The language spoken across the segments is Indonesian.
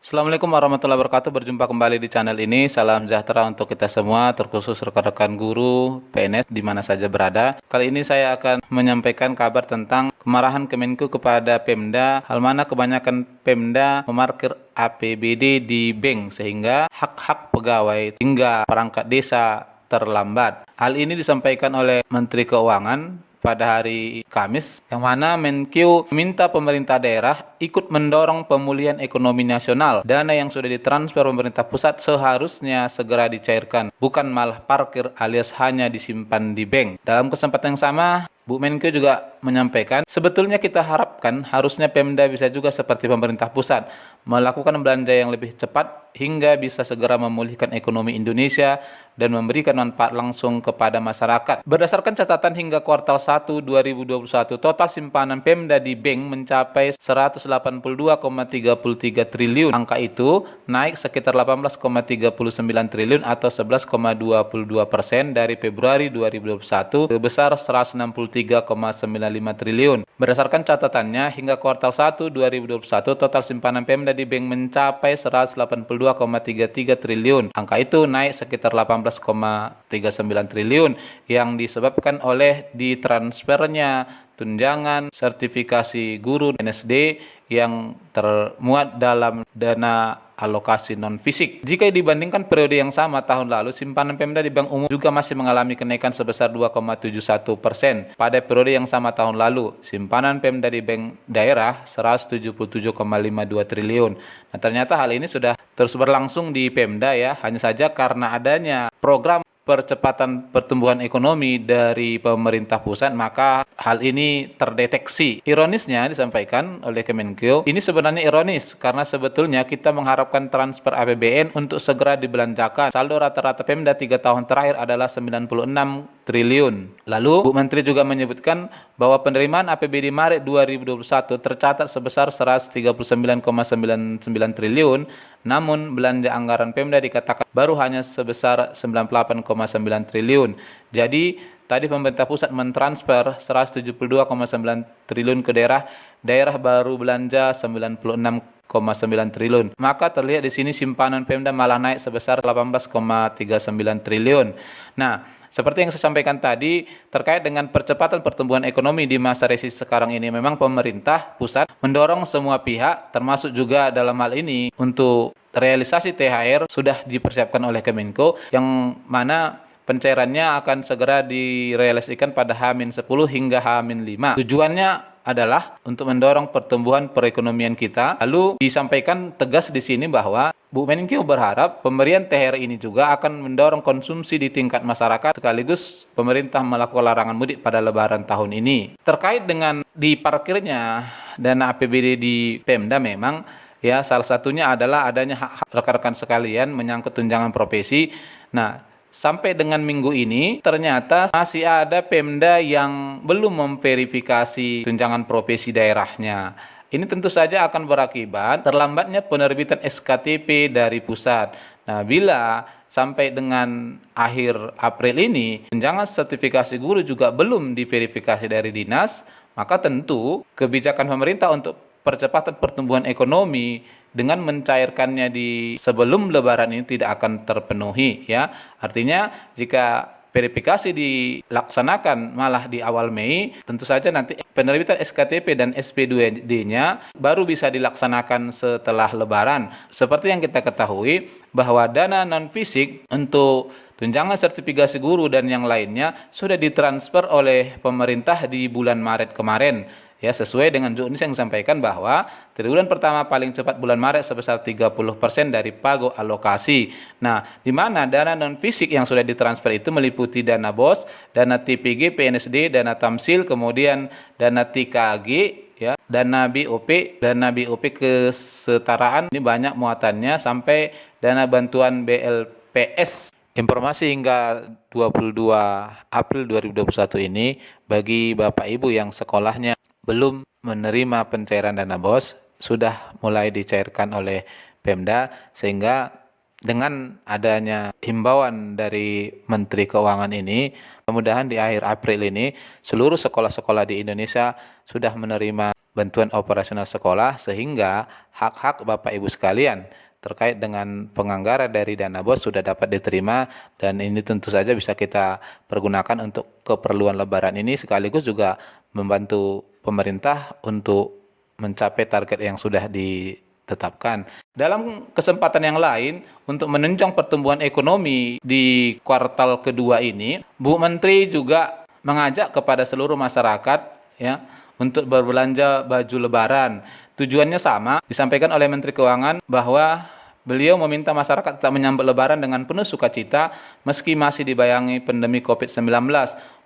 Assalamualaikum warahmatullahi wabarakatuh. Berjumpa kembali di channel ini. Salam sejahtera untuk kita semua, terkhusus rekan-rekan guru PNS di mana saja berada. Kali ini saya akan menyampaikan kabar tentang kemarahan Kemenku kepada Pemda, hal mana kebanyakan Pemda memarkir APBD di bank sehingga hak-hak pegawai hingga perangkat desa terlambat. Hal ini disampaikan oleh Menteri Keuangan pada hari Kamis, yang mana Menkeu meminta pemerintah daerah ikut mendorong pemulihan ekonomi nasional. Dana yang sudah ditransfer pemerintah pusat seharusnya segera dicairkan, bukan malah parkir alias hanya disimpan di bank. Dalam kesempatan yang sama, Bu Menkeu juga menyampaikan, sebetulnya kita harapkan harusnya Pemda bisa juga seperti pemerintah pusat, melakukan belanja yang lebih cepat hingga bisa segera memulihkan ekonomi Indonesia dan memberikan manfaat langsung kepada masyarakat. Berdasarkan catatan hingga kuartal 1 2021, total simpanan Pemda di bank mencapai 182,33 triliun. Angka itu naik sekitar 18,39 triliun atau 11,22% dari Februari 2021 sebesar 163,95 triliun. Berdasarkan catatannya, hingga kuartal 1 2021, total simpanan Pemda di bank mencapai 182,33 triliun. Angka itu naik sekitar 18,39 triliun yang disebabkan oleh ditransfernya tunjangan sertifikasi guru NSD yang termuat dalam dana alokasi non-fisik. Jika dibandingkan periode yang sama tahun lalu, simpanan Pemda di Bank Umum juga masih mengalami kenaikan sebesar 2,71%. Pada periode yang sama tahun lalu, simpanan Pemda di Bank Daerah 177,52 triliun. Nah, ternyata hal ini sudah terus berlangsung di Pemda ya, hanya saja karena adanya program percepatan pertumbuhan ekonomi dari pemerintah pusat, maka hal ini terdeteksi. Ironisnya disampaikan oleh Kemenkeu, ini sebenarnya ironis karena sebetulnya kita mengharapkan transfer APBN untuk segera dibelanjakan. Saldo rata-rata Pemda 3 tahun terakhir adalah 96 triliun. Lalu Bu Menteri juga menyebutkan bahwa penerimaan APBD Maret 2021 tercatat sebesar 139,99 triliun, namun belanja anggaran Pemda dikatakan baru hanya sebesar 98,9 triliun. Jadi tadi pemerintah pusat mentransfer 172,9 triliun ke daerah, daerah baru belanja 96,9 triliun. Maka terlihat di sini simpanan Pemda malah naik sebesar 18,39 triliun. Nah, seperti yang saya sampaikan tadi, terkait dengan percepatan pertumbuhan ekonomi di masa resesi sekarang ini, memang pemerintah pusat mendorong semua pihak, termasuk juga dalam hal ini untuk realisasi THR sudah dipersiapkan oleh Kemenko, yang mana pencairannya akan segera direalisasikan pada H-10 hingga H-5. Tujuannya adalah untuk mendorong pertumbuhan perekonomian kita. Lalu disampaikan tegas di sini bahwa Bu Menkeu berharap pemberian THR ini juga akan mendorong konsumsi di tingkat masyarakat, sekaligus pemerintah melakukan larangan mudik pada Lebaran tahun ini. Terkait dengan diparkirnya dana APBD di Pemda, memang ya salah satunya adalah adanya hak-hak rekan-rekan sekalian menyangkut tunjangan profesi. Nah, sampai dengan minggu ini ternyata masih ada Pemda yang belum memverifikasi tunjangan profesi daerahnya. Ini tentu saja akan berakibat terlambatnya penerbitan SKTP dari pusat. Nah, bila sampai dengan akhir April ini tunjangan sertifikasi guru juga belum diverifikasi dari dinas, maka tentu kebijakan pemerintah untuk percepatan pertumbuhan ekonomi dengan mencairkannya di sebelum Lebaran ini tidak akan terpenuhi ya. Artinya jika verifikasi dilaksanakan malah di awal Mei, tentu saja nanti penerbitan SKTP dan SP2D-nya baru bisa dilaksanakan setelah Lebaran. Seperti yang kita ketahui bahwa dana non-fisik untuk tunjangan sertifikasi guru dan yang lainnya sudah ditransfer oleh pemerintah di bulan Maret kemarin. Ya, sesuai dengan juknis yang disampaikan bahwa triwulan pertama paling cepat bulan Maret sebesar 30% dari pagu alokasi. Nah, di mana dana non-fisik yang sudah ditransfer itu meliputi dana BOS, dana TPG, PNSD, dana Tamsil, kemudian dana TKG, ya, dana BOP kesetaraan, ini banyak muatannya, sampai dana bantuan BLPS. Informasi hingga 22 April 2021 ini bagi Bapak Ibu yang sekolahnya belum menerima pencairan dana BOS sudah mulai dicairkan oleh Pemda, sehingga dengan adanya himbauan dari Menteri Keuangan ini, mudah-mudahan di akhir April ini seluruh sekolah-sekolah di Indonesia sudah menerima bantuan operasional sekolah, sehingga hak-hak Bapak Ibu sekalian terkait dengan penganggaran dari dana BOS sudah dapat diterima, dan ini tentu saja bisa kita pergunakan untuk keperluan Lebaran ini, sekaligus juga membantu pemerintah untuk mencapai target yang sudah ditetapkan. Dalam kesempatan yang lain, untuk menunjang pertumbuhan ekonomi di kuartal kedua ini, Bu Menteri juga mengajak kepada seluruh masyarakat ya untuk berbelanja baju Lebaran. Tujuannya sama, disampaikan oleh Menteri Keuangan bahwa beliau meminta masyarakat tetap menyambut Lebaran dengan penuh sukacita meski masih dibayangi pandemi COVID-19.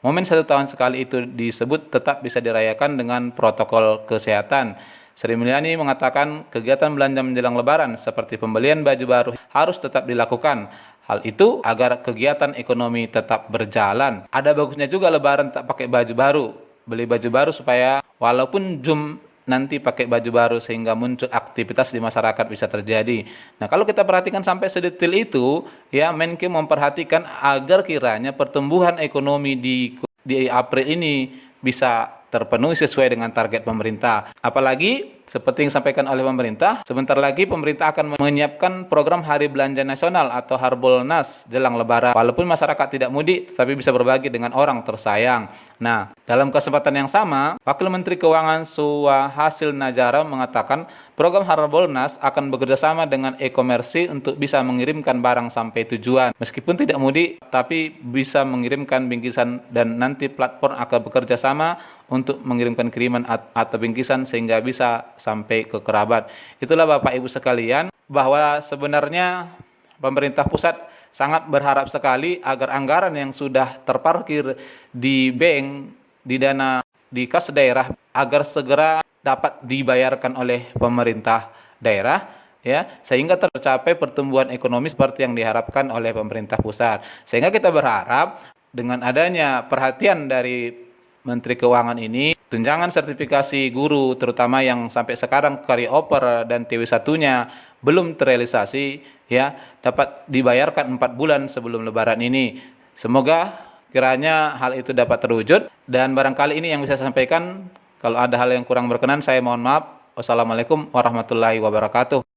Momen 1 tahun sekali itu disebut tetap bisa dirayakan dengan protokol kesehatan. Sri Mulyani mengatakan kegiatan belanja menjelang Lebaran seperti pembelian baju baru harus tetap dilakukan. Hal itu agar kegiatan ekonomi tetap berjalan. Ada bagusnya juga Lebaran tak pakai baju baru. Beli baju baru supaya walaupun Zoom nanti pakai baju baru sehingga muncul aktivitas di masyarakat bisa terjadi. Nah, kalau kita perhatikan sampai sedetil itu, ya Menkeu memperhatikan agar kiranya pertumbuhan ekonomi di April ini bisa terpenuhi sesuai dengan target pemerintah. Apalagi seperti yang disampaikan oleh pemerintah, sebentar lagi pemerintah akan menyiapkan program Hari Belanja Nasional atau Harbolnas jelang Lebaran. Walaupun masyarakat tidak mudik, tetapi bisa berbagi dengan orang tersayang. Nah, dalam kesempatan yang sama, Wakil Menteri Keuangan Suhasil Najara mengatakan program Harbolnas akan bekerjasama dengan e-komersi untuk bisa mengirimkan barang sampai tujuan. Meskipun tidak mudik, tapi bisa mengirimkan bingkisan, dan nanti platform akan bekerja sama untuk mengirimkan kiriman atau bingkisan sehingga bisa sampai ke kerabat. Itulah Bapak Ibu sekalian, bahwa sebenarnya pemerintah pusat sangat berharap sekali agar anggaran yang sudah terparkir di bank, di dana, di kas daerah, agar segera dapat dibayarkan oleh pemerintah daerah, ya, sehingga tercapai pertumbuhan ekonomi seperti yang diharapkan oleh pemerintah pusat. Sehingga kita berharap dengan adanya perhatian dari Menteri Keuangan ini, tunjangan sertifikasi guru terutama yang sampai sekarang carryover dan TW1-nya belum terrealisasi, ya, dapat dibayarkan 4 bulan sebelum Lebaran ini. Semoga kiranya hal itu dapat terwujud, dan barangkali ini yang bisa saya sampaikan. Kalau ada hal yang kurang berkenan, saya mohon maaf. Wassalamualaikum warahmatullahi wabarakatuh.